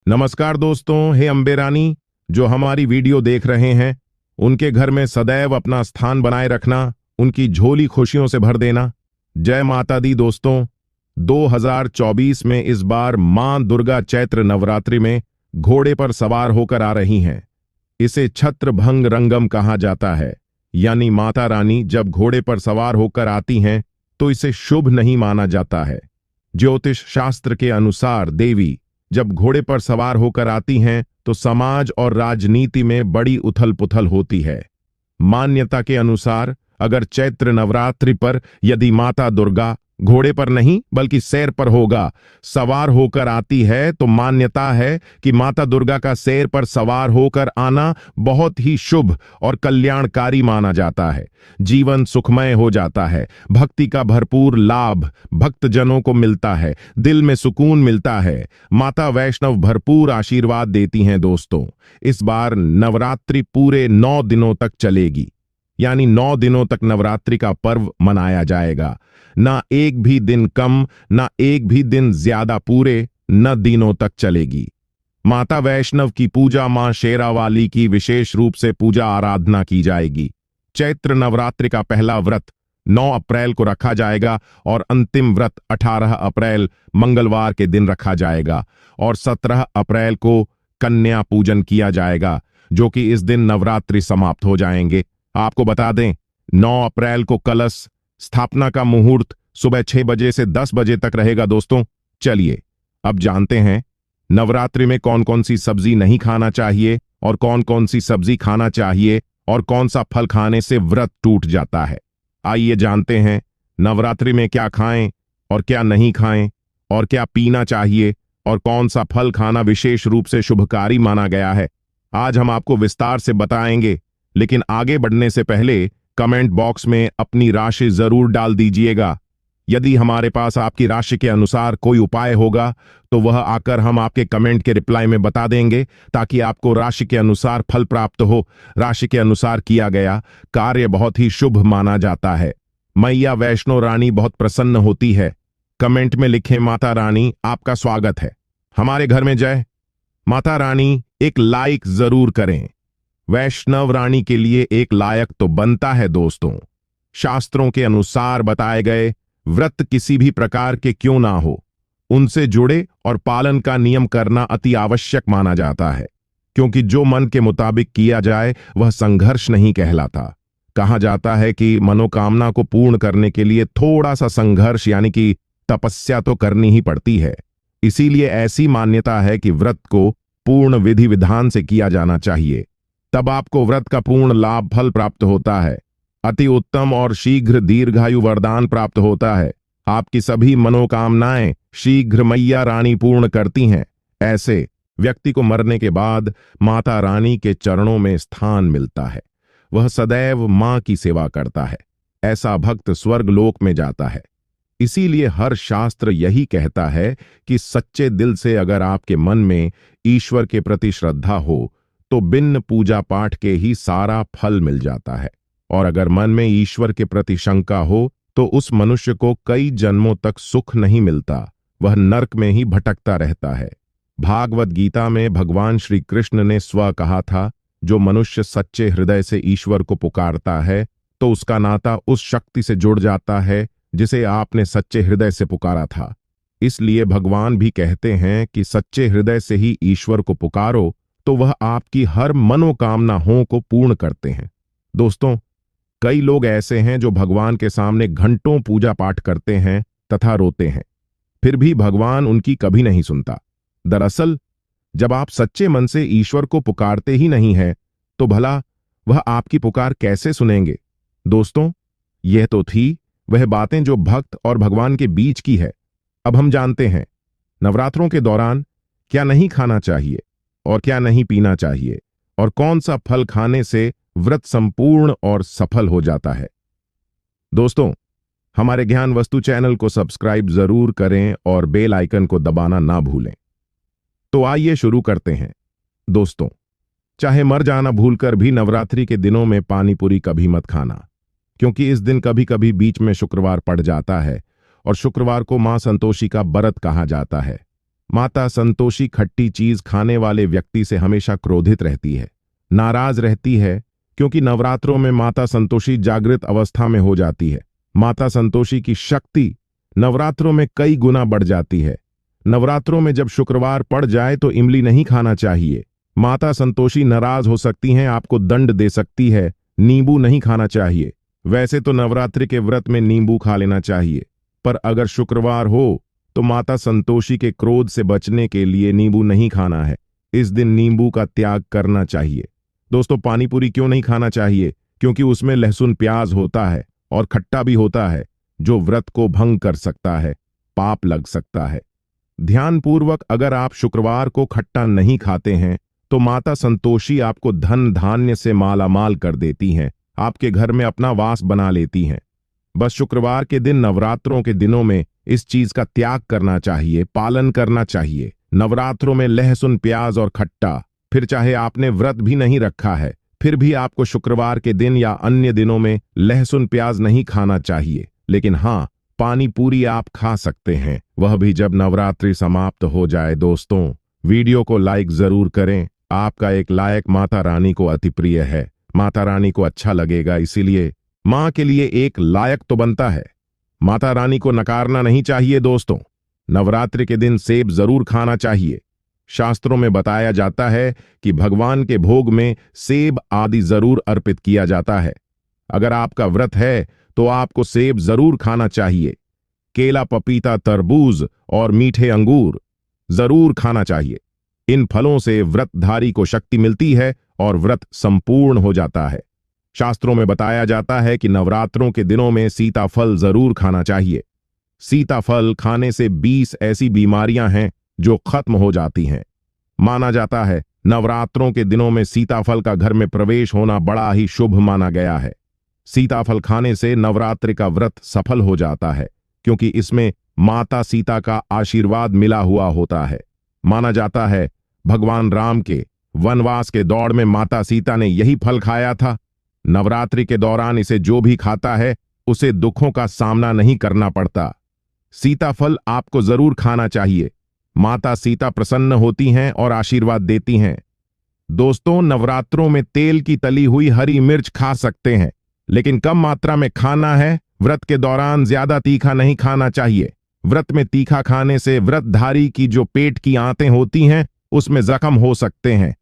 नमस्कार दोस्तों। हे अम्बे रानी, जो हमारी वीडियो देख रहे हैं उनके घर में सदैव अपना स्थान बनाए रखना, उनकी झोली खुशियों से भर देना। जय माता दी। दोस्तों, 2024 में इस बार मां दुर्गा चैत्र नवरात्रि में घोड़े पर सवार होकर आ रही हैं। इसे छत्रभंग रंगम कहा जाता है, यानी माता रानी जब घोड़े पर सवार होकर आती हैं तो इसे शुभ नहीं माना जाता है। ज्योतिष शास्त्र के अनुसार देवी जब घोड़े पर सवार होकर आती हैं तो समाज और राजनीति में बड़ी उथल पुथल होती है। मान्यता के अनुसार अगर चैत्र नवरात्रि पर यदि माता दुर्गा घोड़े पर नहीं बल्कि सैर पर सवार होकर आती है तो मान्यता है कि माता दुर्गा का सैर पर सवार होकर आना बहुत ही शुभ और कल्याणकारी माना जाता है। जीवन सुखमय हो जाता है, भक्ति का भरपूर लाभ भक्तजनों को मिलता है, दिल में सुकून मिलता है। माता वैष्णव भरपूर आशीर्वाद देती हैं। दोस्तों, इस बार नवरात्रि पूरे 9 दिनों तक चलेगी, यानी 9 दिनों तक नवरात्रि का पर्व मनाया जाएगा। ना एक भी दिन कम, ना एक भी दिन ज्यादा, पूरे 9 दिनों तक चलेगी। माता वैष्णव की पूजा मां शेरावाली की विशेष रूप से पूजा आराधना की जाएगी। चैत्र नवरात्रि का पहला व्रत 9 अप्रैल को रखा जाएगा और अंतिम व्रत 18 अप्रैल मंगलवार के दिन रखा जाएगा और 17 अप्रैल को कन्या पूजन किया जाएगा, जो कि इस दिन नवरात्रि समाप्त हो जाएंगे। आपको बता दें, 9 अप्रैल को कलश स्थापना का मुहूर्त सुबह 6 बजे से 10 बजे तक रहेगा। दोस्तों, चलिए अब जानते हैं नवरात्रि में कौन कौन सी सब्जी नहीं खाना चाहिए और कौन कौन सी सब्जी खाना चाहिए और कौन सा फल खाने से व्रत टूट जाता है। आइए जानते हैं नवरात्रि में क्या खाएं और क्या नहीं खाएं और क्या पीना चाहिए और कौन सा फल खाना विशेष रूप से शुभकारी माना गया है। आज हम आपको विस्तार से बताएंगे, लेकिन आगे बढ़ने से पहले कमेंट बॉक्स में अपनी राशि जरूर डाल दीजिएगा। यदि हमारे पास आपकी राशि के अनुसार कोई उपाय होगा तो वह आकर हम आपके कमेंट के रिप्लाई में बता देंगे, ताकि आपको राशि के अनुसार फल प्राप्त हो। राशि के अनुसार किया गया कार्य बहुत ही शुभ माना जाता है। मैया वैष्णो रानी बहुत प्रसन्न होती है। कमेंट में लिखें, माता रानी आपका स्वागत है, हमारे घर में जय। माता रानी एक लाइक जरूर करें। वैष्णव रानी के लिए एक लायक तो बनता है। दोस्तों, शास्त्रों के अनुसार बताए गए व्रत किसी भी प्रकार के क्यों ना हो, उनसे जुड़े और पालन का नियम करना अति आवश्यक माना जाता है, क्योंकि जो मन के मुताबिक किया जाए वह संघर्ष नहीं कहलाता। कहा जाता है कि मनोकामना को पूर्ण करने के लिए थोड़ा सा संघर्ष यानी कि तपस्या तो करनी ही पड़ती है। इसीलिए ऐसी मान्यता है कि व्रत को पूर्ण विधि विधान से किया जाना चाहिए, तब आपको व्रत का पूर्ण लाभ फल प्राप्त होता है। अति उत्तम और शीघ्र दीर्घायु वरदान प्राप्त होता है। आपकी सभी मनोकामनाएं शीघ्र मैया रानी पूर्ण करती हैं। ऐसे व्यक्ति को मरने के बाद माता रानी के चरणों में स्थान मिलता है। वह सदैव मां की सेवा करता है। ऐसा भक्त स्वर्ग लोक में जाता है। इसीलिए हर शास्त्र यही कहता है कि सच्चे दिल से अगर आपके मन में ईश्वर के प्रति श्रद्धा हो तो बिन पूजा पाठ के ही सारा फल मिल जाता है, और अगर मन में ईश्वर के प्रति शंका हो तो उस मनुष्य को कई जन्मों तक सुख नहीं मिलता, वह नरक में ही भटकता रहता है। भागवत गीता में भगवान श्री कृष्ण ने स्व कहा था, जो मनुष्य सच्चे हृदय से ईश्वर को पुकारता है तो उसका नाता उस शक्ति से जुड़ जाता है जिसे आपने सच्चे हृदय से पुकारा था। इसलिए भगवान भी कहते हैं कि सच्चे हृदय से ही ईश्वर को पुकारो तो वह आपकी हर मनोकामनाओं को पूर्ण करते हैं। दोस्तों, कई लोग ऐसे हैं जो भगवान के सामने घंटों पूजा पाठ करते हैं तथा रोते हैं, फिर भी भगवान उनकी कभी नहीं सुनता। दरअसल जब आप सच्चे मन से ईश्वर को पुकारते ही नहीं हैं तो भला वह आपकी पुकार कैसे सुनेंगे। दोस्तों, यह तो थी वह बातें जो भक्त और भगवान के बीच की है। अब हम जानते हैं नवरात्रों के दौरान क्या नहीं खाना चाहिए और क्या नहीं पीना चाहिए और कौन सा फल खाने से व्रत संपूर्ण और सफल हो जाता है। दोस्तों, हमारे ज्ञान वस्तु चैनल को सब्सक्राइब जरूर करें और बेल आइकन को दबाना ना भूलें। तो आइए शुरू करते हैं। दोस्तों, चाहे मर जाना भूलकर भी नवरात्रि के दिनों में पानी पूरी कभी मत खाना, क्योंकि इस दिन कभी कभी बीच में शुक्रवार पड़ जाता है और शुक्रवार को मां संतोषी का व्रत कहा जाता है। माता संतोषी खट्टी चीज खाने वाले व्यक्ति से हमेशा क्रोधित रहती है, नाराज रहती है, क्योंकि नवरात्रों में माता संतोषी जागृत अवस्था में हो जाती है। माता संतोषी की शक्ति नवरात्रों में कई गुना बढ़ जाती है। नवरात्रों में जब शुक्रवार पड़ जाए तो इमली नहीं खाना चाहिए। माता संतोषी नाराज हो सकती हैं, आपको दंड दे सकती है। नींबू नहीं खाना चाहिए। वैसे तो नवरात्रि के व्रत में नींबू खा लेना चाहिए, पर अगर शुक्रवार हो तो माता संतोषी के क्रोध से बचने के लिए नींबू नहीं खाना है। इस दिन नींबू का त्याग करना चाहिए। दोस्तों, पानी पूरी क्यों नहीं खाना चाहिए? क्योंकि उसमें लहसुन प्याज होता है और खट्टा भी होता है, जो व्रत को भंग कर सकता है, पाप लग सकता है। ध्यानपूर्वक अगर आप शुक्रवार को खट्टा नहीं खाते हैं तो माता संतोषी आपको धन धान्य से मालामाल कर देती हैं, आपके घर में अपना वास बना लेती हैं। बस शुक्रवार के दिन, नवरात्रों के दिनों में इस चीज का त्याग करना चाहिए, पालन करना चाहिए। नवरात्रों में लहसुन प्याज और खट्टा, फिर चाहे आपने व्रत भी नहीं रखा है, फिर भी आपको शुक्रवार के दिन या अन्य दिनों में लहसुन प्याज नहीं खाना चाहिए। लेकिन हाँ, पानी पूरी आप खा सकते हैं, वह भी जब नवरात्रि समाप्त हो जाए। दोस्तों, वीडियो को लाइक जरूर करें। आपका एक लाइक माता रानी को अति प्रिय है, माता रानी को अच्छा लगेगा, इसीलिए मां के लिए एक लायक तो बनता है। माता रानी को नकारना नहीं चाहिए। दोस्तों, नवरात्रि के दिन सेब जरूर खाना चाहिए। शास्त्रों में बताया जाता है कि भगवान के भोग में सेब आदि जरूर अर्पित किया जाता है। अगर आपका व्रत है तो आपको सेब जरूर खाना चाहिए। केला, पपीता, तरबूज और मीठे अंगूर जरूर खाना चाहिए। इन फलों से व्रतधारी को शक्ति मिलती है और व्रत संपूर्ण हो जाता है। शास्त्रों में बताया जाता है कि नवरात्रों के दिनों में सीताफल जरूर खाना चाहिए। सीताफल खाने से 20 ऐसी बीमारियां हैं जो खत्म हो जाती हैं। माना जाता है नवरात्रों के दिनों में सीताफल का घर में प्रवेश होना बड़ा ही शुभ माना गया है। सीताफल खाने से नवरात्रि का व्रत सफल हो जाता है, क्योंकि इसमें माता सीता का आशीर्वाद मिला हुआ होता है। माना जाता है भगवान राम के वनवास के दौर में माता सीता ने यही फल खाया था। नवरात्रि के दौरान इसे जो भी खाता है उसे दुखों का सामना नहीं करना पड़ता। सीताफल आपको जरूर खाना चाहिए। माता सीता प्रसन्न होती हैं और आशीर्वाद देती हैं। दोस्तों, नवरात्रों में तेल की तली हुई हरी मिर्च खा सकते हैं, लेकिन कम मात्रा में खाना है। व्रत के दौरान ज्यादा तीखा नहीं खाना चाहिए। व्रत में तीखा खाने से व्रतधारी की जो पेट की आंतें होती हैं उसमें जख्म हो सकते हैं।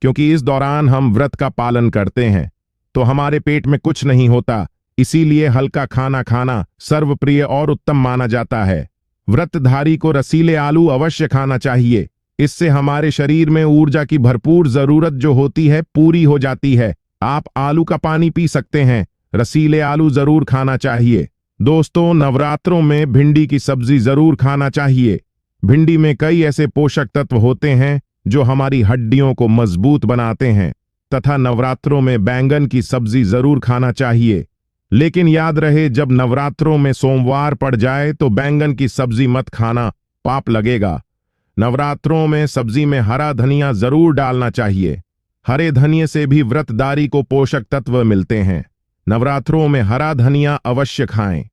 क्योंकि इस दौरान हम व्रत का पालन करते हैं तो हमारे पेट में कुछ नहीं होता, इसीलिए हल्का खाना खाना सर्वप्रिय और उत्तम माना जाता है। व्रतधारी को रसीले आलू अवश्य खाना चाहिए। इससे हमारे शरीर में ऊर्जा की भरपूर जरूरत जो होती है पूरी हो जाती है। आप आलू का पानी पी सकते हैं, रसीले आलू जरूर खाना चाहिए। दोस्तों, नवरात्रों में भिंडी की सब्जी जरूर खाना चाहिए। भिंडी में कई ऐसे पोषक तत्व होते हैं जो हमारी हड्डियों को मजबूत बनाते हैं, तथा नवरात्रों में बैंगन की सब्जी जरूर खाना चाहिए। लेकिन याद रहे, जब नवरात्रों में सोमवार पड़ जाए तो बैंगन की सब्जी मत खाना, पाप लगेगा। नवरात्रों में सब्जी में हरा धनिया जरूर डालना चाहिए। हरे धनिये से भी व्रतधारी को पोषक तत्व मिलते हैं। नवरात्रों में हरा धनिया अवश्य खाएं,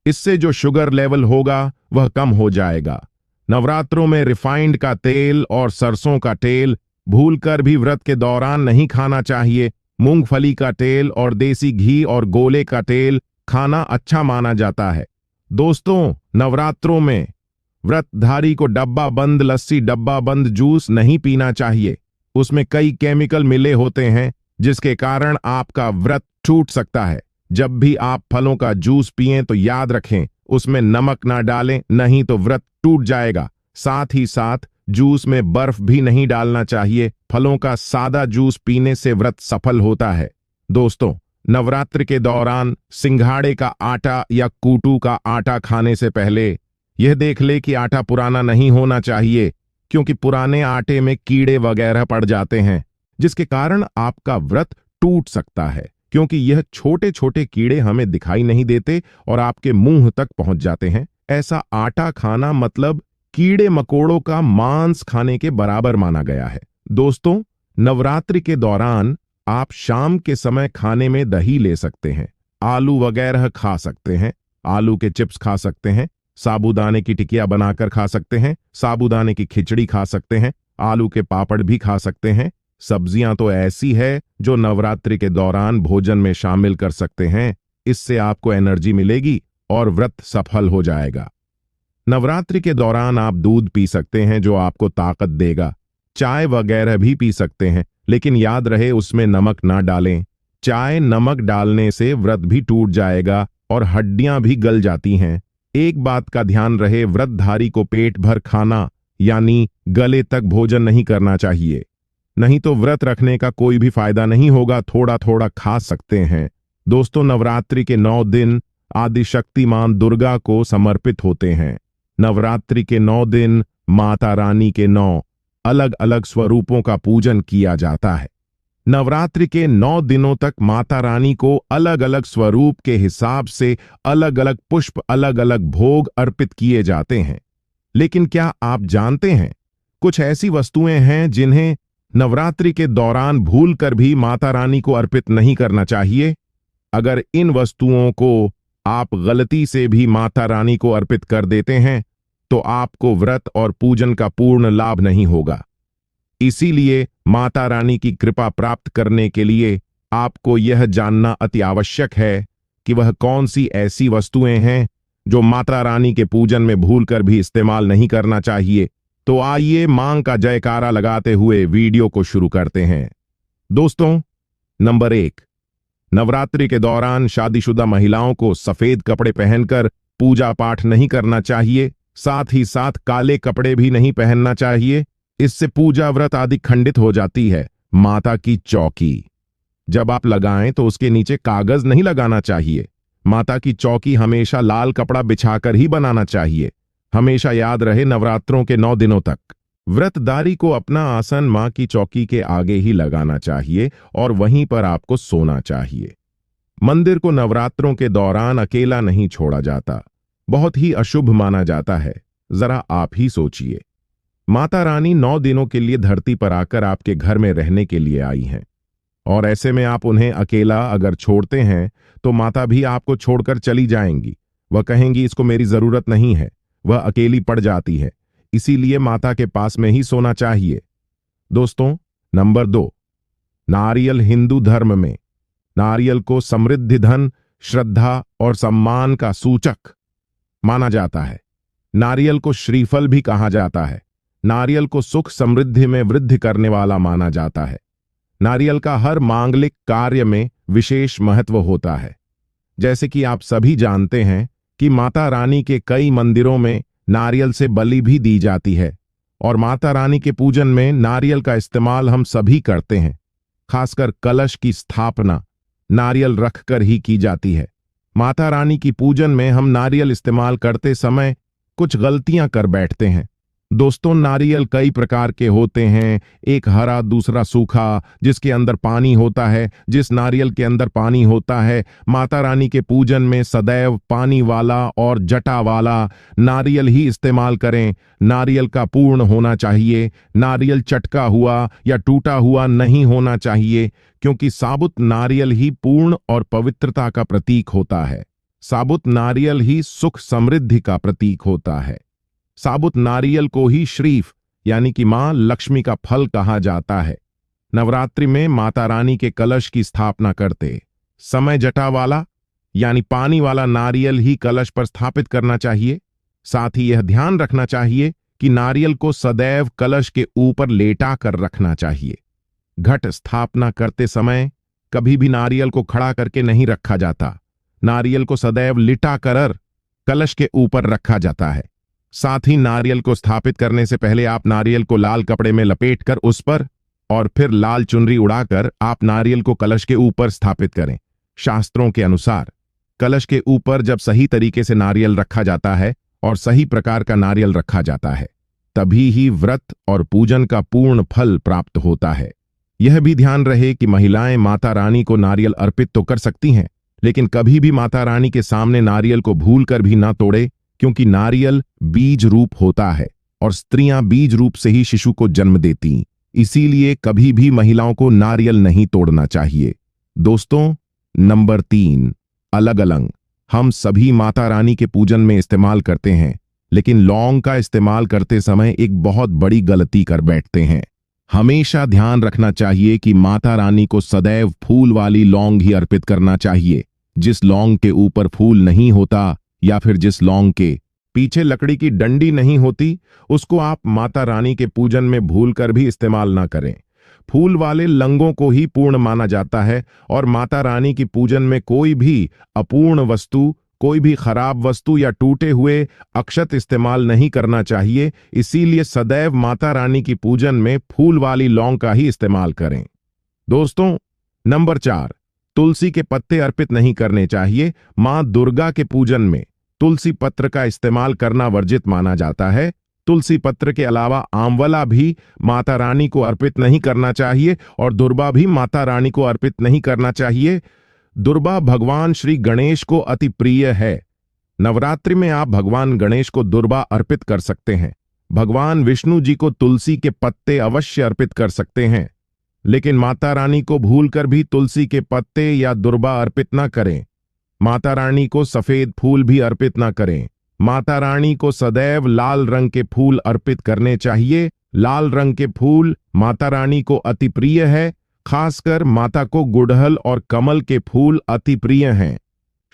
इससे जो शुगर लेवल होगा वह कम हो जाएगा। नवरात्रों में रिफाइंड का तेल और सरसों का तेल भूलकर भी व्रत के दौरान नहीं खाना चाहिए। मूंगफली का तेल और देसी घी और गोले का तेल खाना अच्छा माना जाता है। दोस्तों, नवरात्रों में व्रतधारी को डब्बा बंद लस्सी, डब्बा बंद जूस नहीं पीना चाहिए। उसमें कई केमिकल मिले होते हैं जिसके कारण आपका व्रत टूट सकता है। जब भी आप फलों का जूस पिएं तो याद रखें उसमें नमक ना डालें, नहीं तो व्रत टूट जाएगा। साथ ही साथ जूस में बर्फ भी नहीं डालना चाहिए। फलों का सादा जूस पीने से व्रत सफल होता है। दोस्तों, नवरात्रि के दौरान सिंघाड़े का आटा या कूटू का आटा खाने से पहले यह देख ले कि आटा पुराना नहीं होना चाहिए, क्योंकि पुराने आटे में कीड़े वगैरह पड़ जाते हैं, जिसके कारण आपका व्रत टूट सकता है। क्योंकि यह छोटे छोटे कीड़े हमें दिखाई नहीं देते और आपके मुंह तक पहुंच जाते हैं। ऐसा आटा खाना मतलब कीड़े मकोड़ों का मांस खाने के बराबर माना गया है। दोस्तों, नवरात्रि के दौरान आप शाम के समय खाने में दही ले सकते हैं, आलू वगैरह खा सकते हैं, आलू के चिप्स खा सकते हैं। साबूदाने की टिकिया बनाकर खा सकते हैं, साबूदाने की खिचड़ी खा सकते हैं, आलू के पापड़ भी खा सकते हैं। सब्जियां तो ऐसी है जो नवरात्रि के दौरान भोजन में शामिल कर सकते हैं। इससे आपको एनर्जी मिलेगी और व्रत सफल हो जाएगा। नवरात्रि के दौरान आप दूध पी सकते हैं जो आपको ताकत देगा। चाय वगैरह भी पी सकते हैं, लेकिन याद रहे उसमें नमक ना डालें। चाय नमक डालने से व्रत भी टूट जाएगा और हड्डियां भी गल जाती हैं। एक बात का ध्यान रहे, व्रतधारी को पेट भर खाना यानी गले तक भोजन नहीं करना चाहिए, नहीं तो व्रत रखने का कोई भी फायदा नहीं होगा। थोड़ा थोड़ा खा सकते हैं। दोस्तों, नवरात्रि के 9 दिन आदिशक्ति मां दुर्गा को समर्पित होते हैं। नवरात्रि के 9 दिन माता रानी के 9 अलग अलग स्वरूपों का पूजन किया जाता है। नवरात्रि के 9 दिनों तक माता रानी को अलग अलग स्वरूप के हिसाब से अलग अलग पुष्प, अलग अलग भोग अर्पित किए जाते हैं। लेकिन क्या आप जानते हैं, कुछ ऐसी वस्तुएं हैं जिन्हें नवरात्रि के दौरान भूलकर भी माता रानी को अर्पित नहीं करना चाहिए। अगर इन वस्तुओं को आप गलती से भी माता रानी को अर्पित कर देते हैं तो आपको व्रत और पूजन का पूर्ण लाभ नहीं होगा। इसीलिए माता रानी की कृपा प्राप्त करने के लिए आपको यह जानना अति आवश्यक है कि वह कौन सी ऐसी वस्तुएं हैं जो माता रानी के पूजन में भूलकर भी इस्तेमाल नहीं करना चाहिए। तो आइए मां का जयकारा लगाते हुए वीडियो को शुरू करते हैं। दोस्तों, नंबर 1, नवरात्रि के दौरान शादीशुदा महिलाओं को सफेद कपड़े पहनकर पूजा पाठ नहीं करना चाहिए। साथ ही साथ काले कपड़े भी नहीं पहनना चाहिए, इससे पूजा व्रत आदि खंडित हो जाती है। माता की चौकी जब आप लगाएं तो उसके नीचे कागज नहीं लगाना चाहिए। माता की चौकी हमेशा लाल कपड़ा बिछाकर ही बनाना चाहिए। हमेशा याद रहे, नवरात्रों के 9 दिनों तक व्रतधारी को अपना आसन मां की चौकी के आगे ही लगाना चाहिए और वहीं पर आपको सोना चाहिए। मंदिर को नवरात्रों के दौरान अकेला नहीं छोड़ा जाता, बहुत ही अशुभ माना जाता है। जरा आप ही सोचिए, माता रानी 9 दिनों के लिए धरती पर आकर आपके घर में रहने के लिए आई हैं, और ऐसे में आप उन्हें अकेला अगर छोड़ते हैं तो माता भी आपको छोड़कर चली जाएंगी। वह कहेंगी इसको मेरी जरूरत नहीं है, वह अकेली पड़ जाती है। इसीलिए माता के पास में ही सोना चाहिए। दोस्तों, नंबर 2, नारियल हिंदू धर्म में नारियल को समृद्धि, धन, श्रद्धा और सम्मान का सूचक माना जाता है। नारियल को श्रीफल भी कहा जाता है। नारियल को सुख समृद्धि में वृद्धि करने वाला माना जाता है। नारियल का हर मांगलिक कार्य में विशेष महत्व होता है। जैसे कि आप सभी जानते हैं कि माता रानी के कई मंदिरों में नारियल से बलि भी दी जाती है, और माता रानी के पूजन में नारियल का इस्तेमाल हम सभी करते हैं। खासकर कलश की स्थापना नारियल रखकर ही की जाती है। माता रानी की पूजन में हम नारियल इस्तेमाल करते समय कुछ गलतियां कर बैठते हैं। दोस्तों, नारियल कई प्रकार के होते हैं, एक हरा, दूसरा सूखा, जिसके अंदर पानी होता है। जिस नारियल के अंदर पानी होता है, माता रानी के पूजन में सदैव पानी वाला और जटा वाला नारियल ही इस्तेमाल करें। नारियल का पूर्ण होना चाहिए, नारियल चटका हुआ या टूटा हुआ नहीं होना चाहिए, क्योंकि साबुत नारियल ही पूर्ण और पवित्रता का प्रतीक होता है। साबुत नारियल ही सुख समृद्धि का प्रतीक होता है। साबुत नारियल को ही श्रीफ यानी कि मां लक्ष्मी का फल कहा जाता है। नवरात्रि में माता रानी के कलश की स्थापना करते समय जटा वाला यानी पानी वाला नारियल ही कलश पर स्थापित करना चाहिए। साथ ही यह ध्यान रखना चाहिए कि नारियल को सदैव कलश के ऊपर लेटा कर रखना चाहिए। घट स्थापना करते समय कभी भी नारियल को खड़ा करके नहीं रखा जाता। नारियल को सदैव लिटा कर कलश के ऊपर रखा जाता है। साथ ही नारियल को स्थापित करने से पहले आप नारियल को लाल कपड़े में लपेटकर उस पर और फिर लाल चुनरी उड़ाकर आप नारियल को कलश के ऊपर स्थापित करें। शास्त्रों के अनुसार कलश के ऊपर जब सही तरीके से नारियल रखा जाता है और सही प्रकार का नारियल रखा जाता है, तभी ही व्रत और पूजन का पूर्ण फल प्राप्त होता है। यह भी ध्यान रहे कि महिलाएं माता रानी को नारियल अर्पित तो कर सकती हैं, लेकिन कभी भी माता रानी के सामने नारियल को भूलकर भी ना तोड़े, क्योंकि नारियल बीज रूप होता है और स्त्रियां बीज रूप से ही शिशु को जन्म देती। इसीलिए कभी भी महिलाओं को नारियल नहीं तोड़ना चाहिए। दोस्तों, नंबर 3, अलग अलग हम सभी माता रानी के पूजन में इस्तेमाल करते हैं, लेकिन लौंग का इस्तेमाल करते समय एक बहुत बड़ी गलती कर बैठते हैं। हमेशा ध्यान रखना चाहिए कि माता रानी को सदैव फूल वाली लौंग ही अर्पित करना चाहिए। जिस लौंग के ऊपर फूल नहीं होता या फिर जिस लौंग के पीछे लकड़ी की डंडी नहीं होती, उसको आप माता रानी के पूजन में भूलकर भी इस्तेमाल ना करें। फूल वाले लंगों को ही पूर्ण माना जाता है और माता रानी की पूजन में कोई भी अपूर्ण वस्तु, कोई भी खराब वस्तु या टूटे हुए अक्षत इस्तेमाल नहीं करना चाहिए। इसीलिए सदैव माता रानी की पूजन में फूल वाली लौंग का ही इस्तेमाल करें। दोस्तों, नंबर 4, तुलसी के पत्ते अर्पित नहीं करने चाहिए। मां दुर्गा के पूजन में तुलसी पत्र का इस्तेमाल करना वर्जित माना जाता है। तुलसी पत्र के अलावा आंवला भी माता रानी को अर्पित नहीं करना चाहिए और दुर्बा भी माता रानी को अर्पित नहीं करना चाहिए। दुर्बा भगवान श्री गणेश को अति प्रिय है। नवरात्रि में आप भगवान गणेश को दुर्बा अर्पित कर सकते हैं। भगवान विष्णु जी को तुलसी के पत्ते अवश्य अर्पित कर सकते हैं, लेकिन माता रानी को भूलकर भी तुलसी के पत्ते या दुर्बा अर्पित न करें। माता रानी को सफेद फूल भी अर्पित न करें। माता रानी को सदैव लाल रंग के फूल अर्पित करने चाहिए। लाल रंग के फूल माता रानी को अति प्रिय है। खासकर माता को गुड़हल और कमल के फूल अति प्रिय हैं।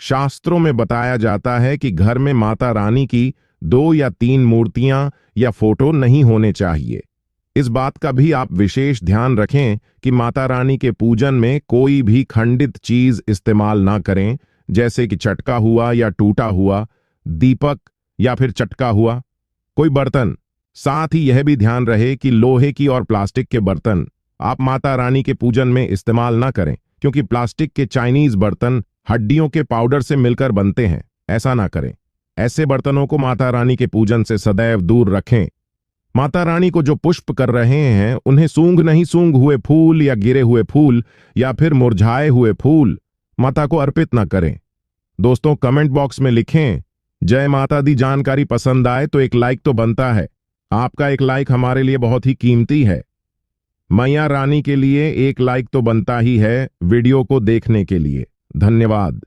शास्त्रों में बताया जाता है कि घर में माता रानी की 2 या 3 मूर्तियां या फोटो नहीं होने चाहिए। इस बात का भी आप विशेष ध्यान रखें कि माता रानी के पूजन में कोई भी खंडित चीज इस्तेमाल ना करें, जैसे कि चटका हुआ या टूटा हुआ दीपक या फिर चटका हुआ कोई बर्तन। साथ ही यह भी ध्यान रहे कि लोहे की और प्लास्टिक के बर्तन आप माता रानी के पूजन में इस्तेमाल ना करें, क्योंकि प्लास्टिक के चाइनीज बर्तन हड्डियों के पाउडर से मिलकर बनते हैं। ऐसा ना करें। ऐसे बर्तनों को माता रानी के पूजन से सदैव दूर रखें। माता रानी को जो पुष्प कर रहे हैं, उन्हें सूंघ नहीं सूंघ हुए फूल या गिरे हुए फूल या फिर मुरझाए हुए फूल माता को अर्पित ना करें। दोस्तों, कमेंट बॉक्स में लिखें जय माता दी। जानकारी पसंद आए तो एक लाइक तो बनता है। आपका एक लाइक हमारे लिए बहुत ही कीमती है। मैया रानी के लिए एक लाइक तो बनता ही है वीडियो को देखने के लिए। धन्यवाद।